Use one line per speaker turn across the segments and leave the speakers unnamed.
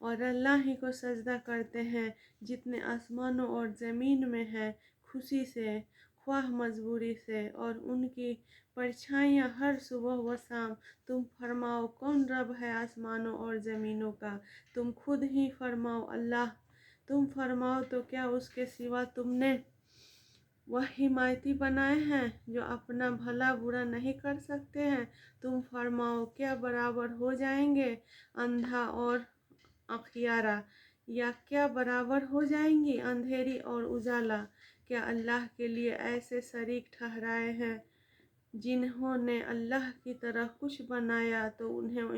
اور اللہ ہی کو سجدہ کرتے ہیں جتنے آسمانوں اور زمین میں ہے، خوشی سے خواہ مجبوری سے، اور ان کی پرچھائیاں ہر صبح و شام۔ تم فرماؤ کون رب ہے آسمانوں اور زمینوں کا؟ تم خود ہی فرماؤ اللہ۔ تم فرماؤ تو کیا اس کے سوا تم نے وہ حمایتی بنائے ہیں جو اپنا بھلا برا نہیں کر سکتے ہیں؟ تم فرماؤ کیا برابر ہو جائیں گے اندھا اور اخیارا، یا کیا برابر ہو جائیں گی اندھیری اور اجالا؟ کیا اللہ کے لیے ایسے شریک ٹھہرائے ہیں جنہوں نے اللہ کی طرح کچھ بنایا تو انہیں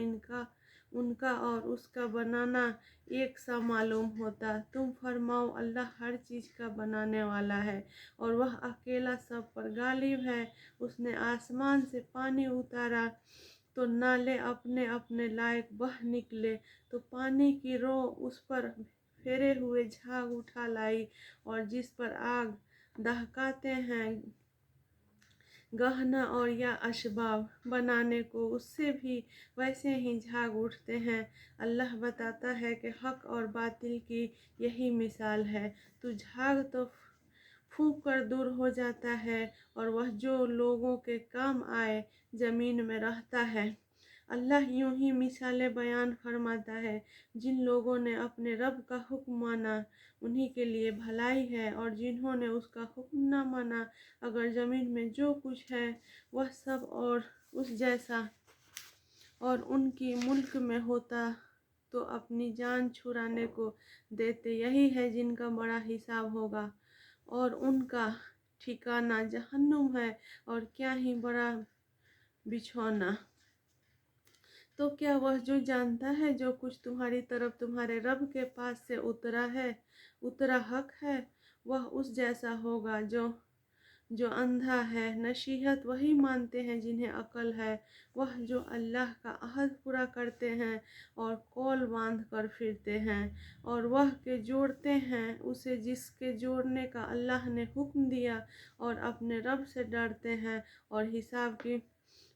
ان کا اور اس کا بنانا ایک سا معلوم ہوتا؟ تم فرماؤ اللہ ہر چیز کا بنانے والا ہے اور وہ اکیلا سب پر غالب ہے۔ اس نے آسمان سے پانی اتارا تو نالے اپنے اپنے لائق بہہ نکلے، تو پانی کی رو اس پر پھیرے ہوئے جھاگ اٹھا لائی، اور جس پر آگ دہکاتے ہیں گہنا اور یا اسباب بنانے کو، اس سے بھی ویسے ہی جھاگ اٹھتے ہیں۔ اللہ بتاتا ہے کہ حق اور باطل کی یہی مثال ہے، تو جھاگ تو پھونک کر دور ہو جاتا ہے، اور وہ جو لوگوں کے کام آئے زمین میں رہتا ہے۔ اللہ یوں ہی مثالیں بیان فرماتا ہے، جن لوگوں نے اپنے رب کا حکم مانا انہی کے لیے بھلائی ہے، اور جنہوں نے اس کا حکم نہ مانا، اگر زمین میں جو کچھ ہے وہ سب اور اس جیسا اور ان کی ملک میں ہوتا تو اپنی جان چھڑانے کو دیتے۔ یہی ہے جن کا بڑا حساب ہوگا، اور ان کا ٹھکانہ جہنم ہے، اور کیا ہی بڑا بچھونا۔ تو کیا وہ جو جانتا ہے جو کچھ تمہاری طرف تمہارے رب کے پاس سے اترا حق ہے، وہ اس جیسا ہوگا جو اندھا ہے؟ نصیحت وہی مانتے ہیں جنہیں عقل ہے، وہ جو اللہ کا عہد پورا کرتے ہیں اور قول باندھ کر پھرتے ہیں، اور وہ کہ جوڑتے ہیں اسے جس کے جوڑنے کا اللہ نے حکم دیا، اور اپنے رب سے ڈرتے ہیں اور حساب کی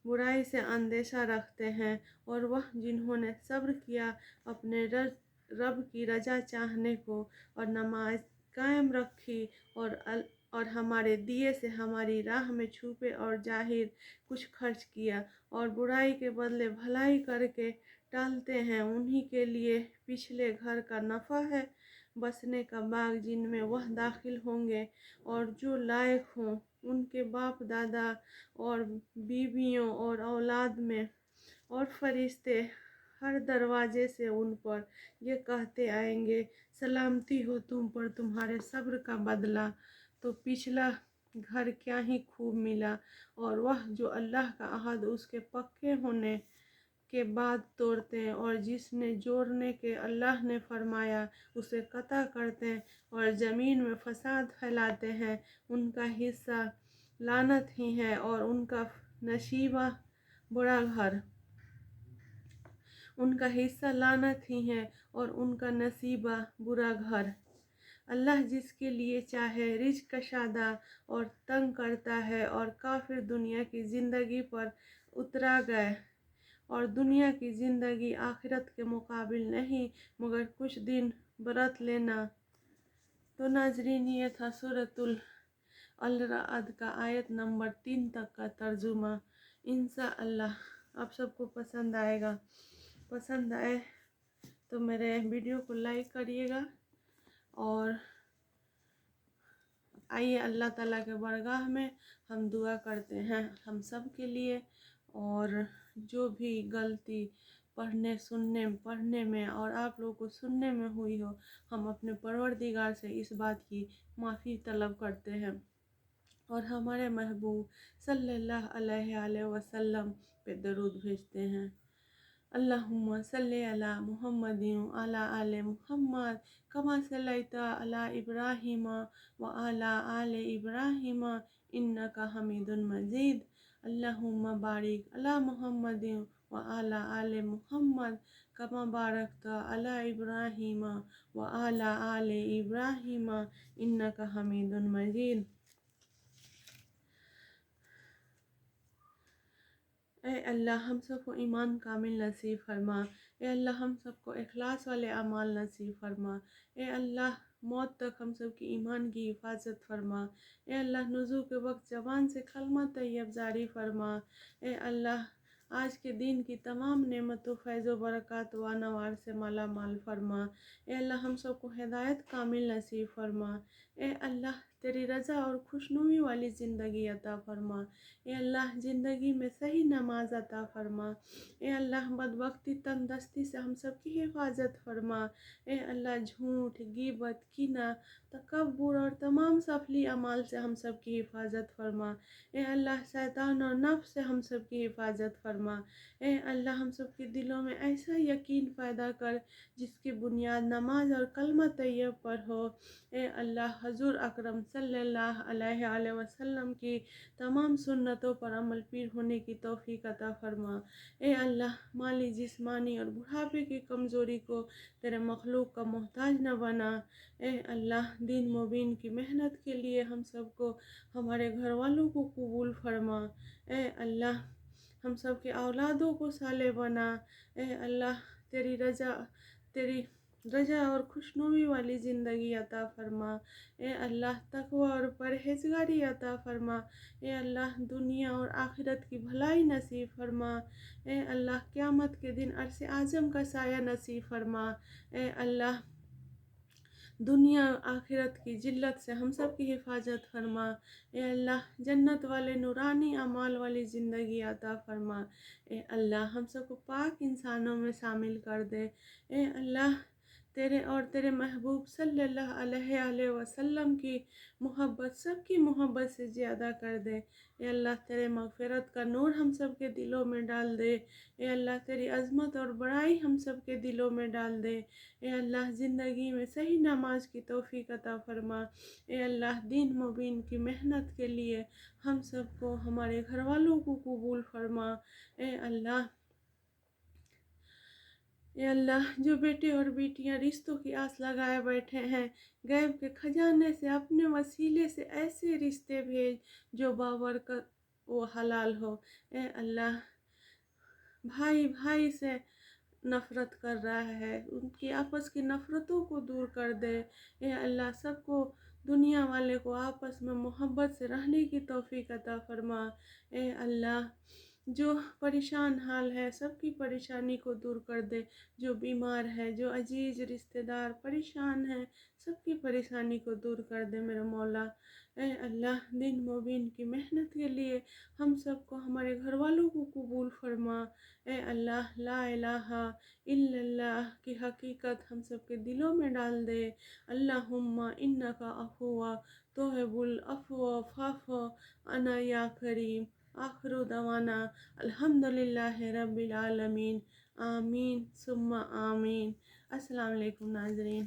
برائی سے اندیشہ رکھتے ہیں، اور وہ جنہوں نے صبر کیا اپنے رب کی رضا چاہنے کو، اور نماز قائم رکھی، اور ہمارے دیے سے ہماری راہ میں چھپے اور ظاہر کچھ خرچ کیا، اور برائی کے بدلے بھلائی کر کے ٹالتے ہیں، انہی کے لیے پچھلے گھر کا نفع ہے، بسنے کا باغ جن میں وہ داخل ہوں گے، اور جو لائق ہوں ان کے باپ دادا اور بیویوں اور اولاد میں، اور فرشتے ہر دروازے سے ان پر یہ کہتے آئیں گے، سلامتی ہو تم پر تمہارے صبر کا بدلہ۔ تو پچھلا گھر کیا ہی خوب ملا، اور وہ جو اللہ کا عہد اس کے پکے ہونے کے بعد توڑتے ہیں، اور جس نے جوڑنے کے اللہ نے فرمایا اسے قطع کرتے ہیں، اور زمین میں فساد پھیلاتے ہیں، ان کا حصہ لعنت ہی ہے، اور ان کا نصیبہ برا گھر۔ ان کا حصہ لعنت ہی ہے اور ان کا نصیبہ برا گھر۔ اللہ جس کے لیے چاہے رزق کشادہ اور تنگ کرتا ہے، اور کافر دنیا کی زندگی پر اترا گئے، اور دنیا کی زندگی آخرت کے مقابل نہیں مگر کچھ دن برت لینا۔ تو ناظرین، یہ تھا سورۃ الرعد کا آیت نمبر 3 تک کا ترجمہ۔ انشاءاللہ آپ سب کو پسند آئے گا۔ پسند آئے تو میرے ویڈیو کو لائک کریے گا، اور آئیے اللہ تعالیٰ کے بارگاہ میں ہم دعا کرتے ہیں ہم سب کے لیے، اور جو بھی غلطی پڑھنے میں اور آپ لوگوں کو سننے میں ہوئی ہو، ہم اپنے پروردگار سے اس بات کی معافی طلب کرتے ہیں، اور ہمارے محبوب صلی اللہ علیہ وسلم پہ درود بھیجتے ہیں۔ اللہم صلی علی محمد وعلی آل محمد کما صلیت علی ابراہیم وعلی آل ابراہیم انک حمید مجید۔ اللہم بارک علی محمد وعلی آل محمد کما بارکت علی ابراہیم وعلی آل ابراہیم انک حمید مجید۔ اے اللہ ہم سب کو ایمان کامل نصیب فرما، اے اللہ ہم سب کو اخلاص والے اعمال نصیب فرما، اے اللہ موت تک ہم سب کی ایمان کی حفاظت فرما، اے اللہ نزول کے وقت زبان سے کلمہ طیب جاری فرما، اے اللہ آج کے دن کی تمام نعمتوں فیض و برکات و انوار سے مالا مال فرما، اے اللہ ہم سب کو ہدایت کامل نصیب فرما، اے اللہ تیری رضا اور خوشنودی والی زندگی عطا فرما، اے اللہ زندگی میں صحیح نماز عطا فرما، اے اللہ بدبختی تندرستی سے ہم سب کی حفاظت فرما، اے اللہ جھوٹ غیبت کینہ تکبر اور تمام سفلی اعمال سے ہم سب کی حفاظت فرما، اے اللہ شیطان اور نفس سے ہم سب کی حفاظت فرما، اے اللہ ہم سب کے دلوں میں ایسا یقین پیدا کر جس کی بنیاد نماز اور کلمہ طیب پر ہو، اے اللہ حضور اکرم صلی اللہ علیہ وسلم کی تمام سنتوں پر عمل پیر ہونے کی توفیق عطا فرما، اے اللہ مالی جسمانی اور بڑھاپے کی کمزوری کو تیرے مخلوق کا محتاج نہ بنا، اے اللہ دین مبین کی محنت کے لیے ہم سب کو ہمارے گھر والوں کو قبول فرما، اے اللہ ہم سب کے اولادوں کو صالح بنا، اے اللہ تیری رضا اور خوشنودی والی زندگی عطا فرما، اے اللہ تقوی اور پرہیزگاری عطا فرما، اے اللہ دنیا اور آخرت کی بھلائی نصیب فرما، اے اللہ قیامت کے دن عرش اعظم کا سایہ نصیب فرما، اے اللہ دنیا اور آخرت کی ذلت سے ہم سب کی حفاظت فرما، اے اللہ جنت والے نورانی اعمال والی زندگی عطا فرما، اے اللہ ہم سب کو پاک انسانوں میں شامل کر دے، اے اللہ تیرے محبوب صلی اللہ علیہ وسلم کی محبت سب کی محبت سے زیادہ کر دے، اے اللہ تیرے مغفرت کا نور ہم سب کے دلوں میں ڈال دے، اے اللہ تیری عظمت اور بڑائی ہم سب کے دلوں میں ڈال دے، اے اللہ زندگی میں صحیح نماز کی توفیق عطا فرما، اے اللہ دین مبین کی محنت کے لیے ہم سب کو ہمارے گھر والوں کو قبول فرما، اے اللہ جو بیٹے اور بیٹیاں رشتوں کی آس لگائے بیٹھے ہیں غیب کے خزانے سے اپنے وسیلے سے ایسے رشتے بھیج جو بابرکت و حلال ہو، اے اللہ بھائی بھائی سے نفرت کر رہا ہے ان کی آپس کی نفرتوں کو دور کر دے، اے اللہ سب کو دنیا والے کو آپس میں محبت سے رہنے کی توفیق عطا فرما، اے اللہ جو پریشان حال ہے سب کی پریشانی کو دور کر دے، جو بیمار ہے جو عزیز رشتہ دار پریشان ہے سب کی پریشانی کو دور کر دے میرے مولا، اے اللہ دین مبین کی محنت کے لیے ہم سب کو ہمارے گھر والوں کو قبول فرما، اے اللہ لا الہ الا اللہ کی حقیقت ہم سب کے دلوں میں ڈال دے، اللہم انک عفو تحب العفو فاعف عنا یا کریم، آخر دعوانا الحمدللہ رب العالمین، آمین ثم آمین۔ السلام علیکم ناظرین۔